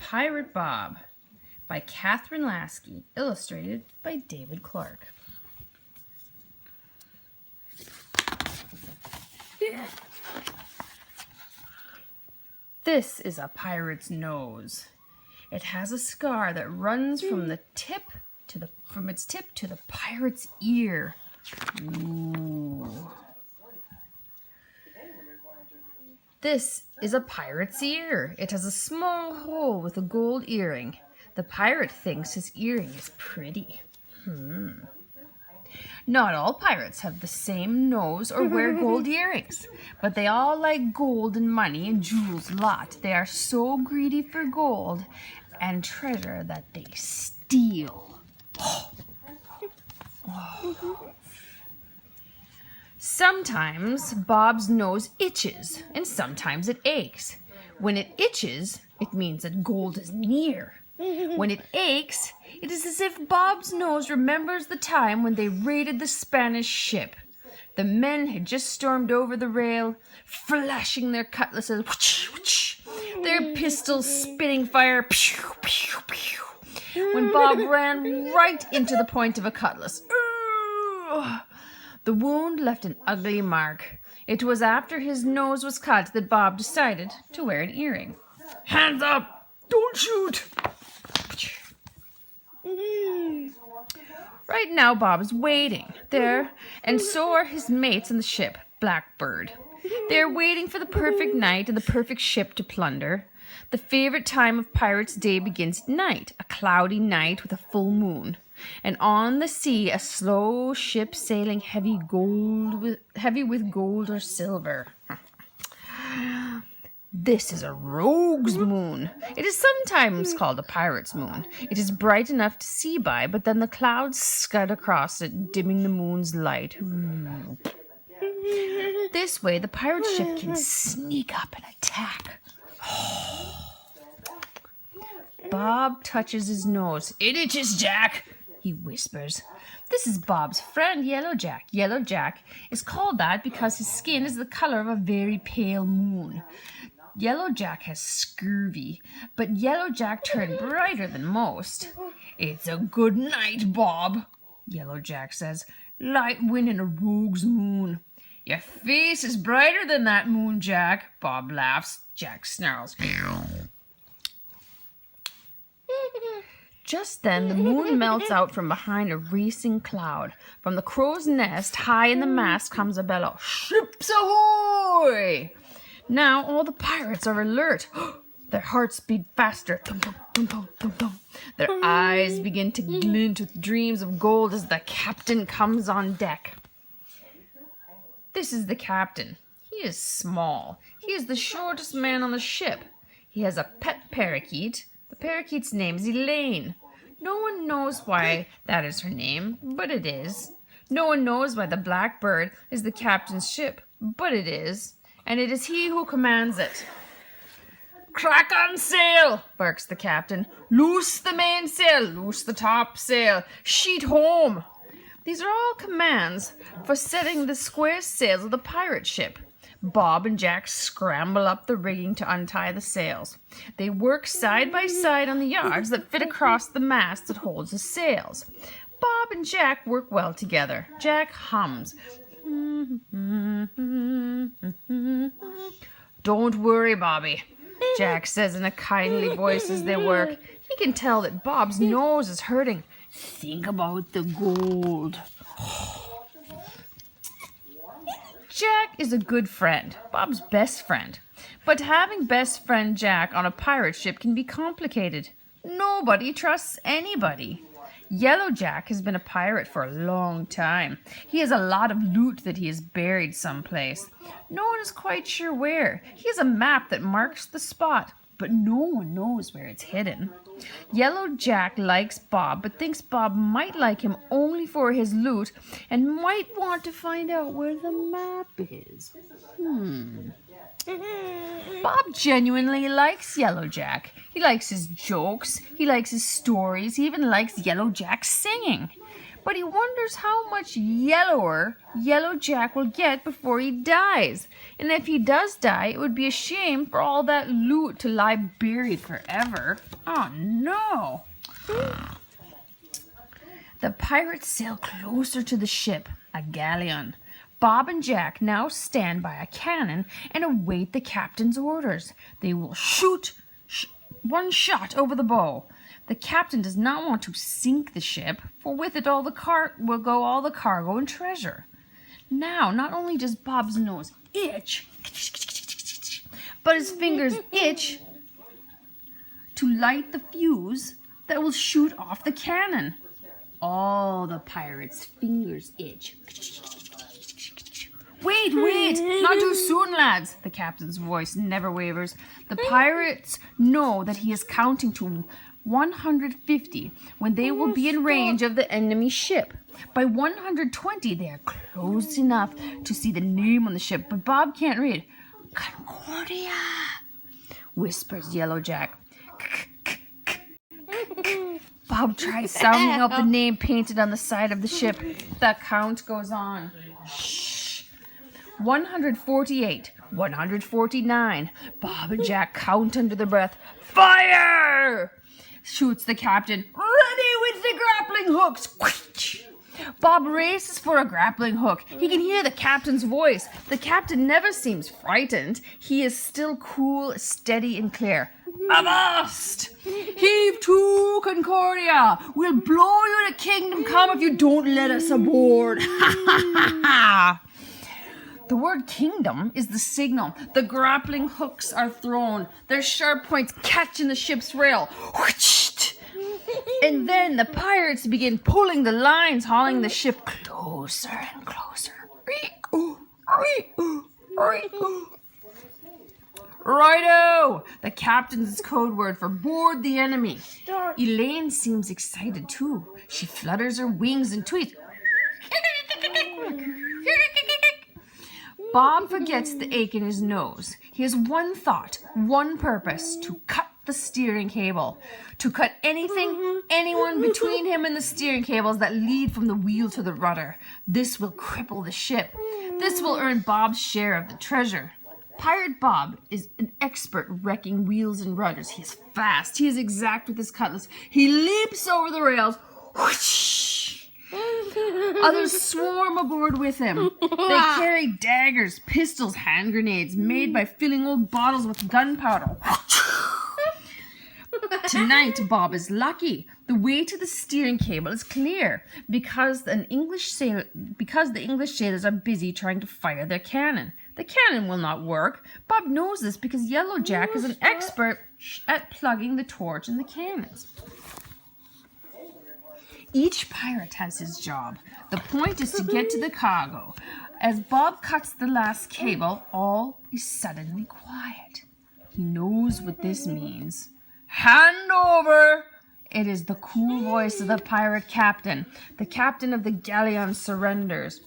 Pirate Bob by Catherine Lasky, illustrated by David Clark. This is a pirate's nose. It has a scar that runs from its tip to the pirate's ear. Ooh. This is a pirate's ear. It has a small hole with a gold earring. The pirate thinks his earring is pretty. Not all pirates have the same nose or wear gold earrings, but they all like gold and money and jewels a lot. They are so greedy for gold and treasure that they steal. Sometimes Bob's nose itches, and sometimes it aches. When it itches, it means that gold is near. When it aches, it is as if Bob's nose remembers the time when they raided the Spanish ship. The men had just stormed over the rail, flashing their cutlasses, their pistols spitting fire, pew, pew, pew, when Bob ran right into the point of a cutlass. The wound left an ugly mark. It was after his nose was cut that Bob decided to wear an earring. Hands up! Don't shoot! Right now Bob is waiting there, and so are his mates on the ship, Blackbird. They are waiting for the perfect night and the perfect ship to plunder. The favorite time of Pirates' Day begins at night, a cloudy night with a full moon. And on the sea, a slow ship sailing heavy with gold or silver. This is a rogue's moon. It is sometimes called a pirate's moon. It is bright enough to see by, but then the clouds scud across it, dimming the moon's light. This way, the pirate ship can sneak up and attack. Bob touches his nose. It itches, Jack, he whispers. This is Bob's friend, Yellow Jack. Yellow Jack is called that because his skin is the color of a very pale moon. Yellow Jack has scurvy, but Yellow Jack turned brighter than most. It's a good night, Bob, Yellow Jack says. Light wind and a rogue's moon. Your face is brighter than that moon, Jack, Bob laughs. Jack snarls. Just then, the moon melts out from behind a racing cloud. From the crow's nest, high in the mast, comes a bellow. Ships ahoy! Now all the pirates are alert. Their hearts beat faster. Dum, dum, dum, dum, dum, dum. Their eyes begin to glint with dreams of gold as the captain comes on deck. This is the captain. He is small. He is the shortest man on the ship. He has a pet parakeet. The parakeet's name is Elaine. No one knows why that is her name, but it is. No one knows why the Blackbird is the captain's ship, but it is. And it is he who commands it. Crack on sail, barks the captain. Loose the mainsail, loose the topsail, sheet home. These are all commands for setting the square sails of the pirate ship. Bob and Jack scramble up the rigging to untie the sails. They work side by side on the yards that fit across the mast that holds the sails. Bob and Jack work well together. Jack hums. Don't worry, Bobby, Jack says in a kindly voice as they work. He can tell that Bob's nose is hurting. Think about the gold. Jack is a good friend, Bob's best friend. But having best friend Jack on a pirate ship can be complicated. Nobody trusts anybody. Yellow Jack has been a pirate for a long time. He has a lot of loot that he has buried someplace. No one is quite sure where. He has a map that marks the spot, but no one knows where it's hidden. Yellow Jack likes Bob, but thinks Bob might like him only for his loot and might want to find out where the map is. Bob genuinely likes Yellow Jack. He likes his jokes. He likes his stories. He even likes Yellow Jack singing. but he wonders how much yellower Yellow Jack will get before he dies. And if he does die, it would be a shame for all that loot to lie buried forever. Oh no! The pirates sail closer to the ship, a galleon. Bob and Jack now stand by a cannon and await the captain's orders. They will shoot one shot over the bow. The captain does not want to sink the ship, for with it all the cargo and treasure. Now, not only does Bob's nose itch, but his fingers itch to light the fuse that will shoot off the cannon. All the pirates' fingers itch. Wait, not too soon, lads. The captain's voice never wavers. The pirates know that he is counting to 150 when they will be in range of the enemy ship. By 120, they are close enough to see the name on the ship, but Bob can't read. Concordia, whispers Yellow Jack. Bob tries sounding out the name painted on the side of the ship. The count goes on. 148, 149. Bob and Jack count under their breath. Fire! Shoots the captain. Ready with the grappling hooks. Bob races for a grappling hook. He can hear the captain's voice. The captain never seems frightened. He is still cool, steady, and clear. Avast! Heave to, Concordia! We'll blow you to kingdom come if you don't let us aboard. Ha ha ha! The word kingdom is the signal. The grappling hooks are thrown. Their sharp points catch in the ship's rail. And then the pirates begin pulling the lines, hauling the ship closer and closer. Righto! The captain's code word for board the enemy. Elaine seems excited too. She flutters her wings and tweets. Bob forgets the ache in his nose. He has one thought, one purpose: to cut the steering cable. To cut anyone between him and the steering cables that lead from the wheel to the rudder. This will cripple the ship. This will earn Bob's share of the treasure. Pirate Bob is an expert wrecking wheels and rudders. He is fast. He is exact with his cutlass. He leaps over the rails. Others swarm aboard with him. They carry daggers, pistols, hand grenades made by filling old bottles with gunpowder. Tonight, Bob is lucky. The way to the steering cable is clear because the English sailors are busy trying to fire their cannon. The cannon will not work. Bob knows this because Yellow Jack is an expert at plugging the torch in the cannons. Each pirate has his job. The point is to get to the cargo. As Bob cuts the last cable, all is suddenly quiet. He knows what this means. Hand over! It is the cool voice of the pirate captain. The captain of the galleon surrenders.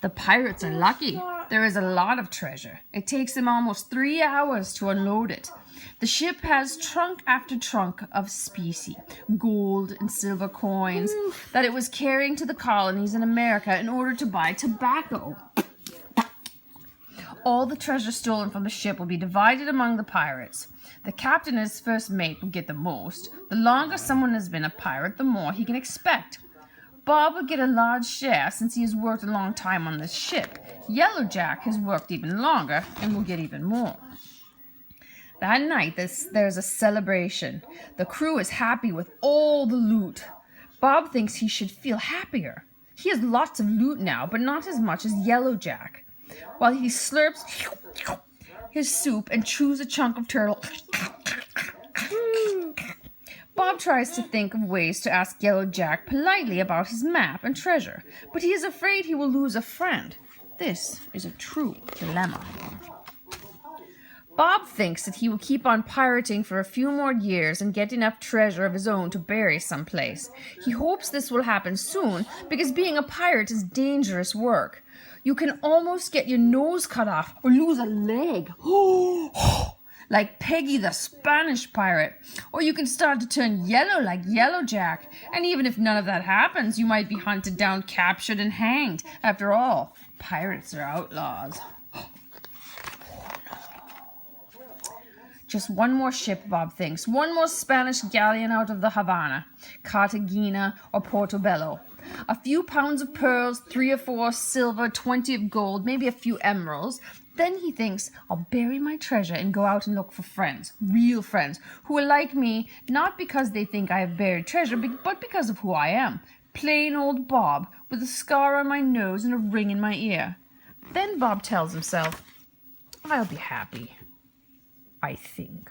The pirates are lucky. There is a lot of treasure. It takes them almost 3 hours to unload it. The ship has trunk after trunk of specie, gold and silver coins that it was carrying to the colonies in America in order to buy tobacco. All the treasure stolen from the ship will be divided among the pirates. The captain and his first mate will get the most. The longer someone has been a pirate, the more he can expect. Bob will get a large share since he has worked a long time on this ship. Yellow Jack has worked even longer and will get even more. That night, there's a celebration. The crew is happy with all the loot. Bob thinks he should feel happier. He has lots of loot now, but not as much as Yellow Jack. While he slurps his soup and chews a chunk of turtle, Bob tries to think of ways to ask Yellow Jack politely about his map and treasure, but he is afraid he will lose a friend. This is a true dilemma. Bob thinks that he will keep on pirating for a few more years and get enough treasure of his own to bury someplace. He hopes this will happen soon because being a pirate is dangerous work. You can almost get your nose cut off or lose a leg. like Peggy the Spanish pirate. Or you can start to turn yellow like Yellow Jack. And even if none of that happens, you might be hunted down, captured, and hanged. After all, pirates are outlaws. Just one more ship, Bob thinks. One more Spanish galleon out of the Havana, Cartagena, or Portobello. A few pounds of pearls, 3 or 4 silver, 20 of gold, maybe a few emeralds. Then he thinks, I'll bury my treasure and go out and look for friends, real friends, who will like me, not because they think I have buried treasure, but because of who I am. Plain old Bob, with a scar on my nose and a ring in my ear. Then Bob tells himself, I'll be happy. I think.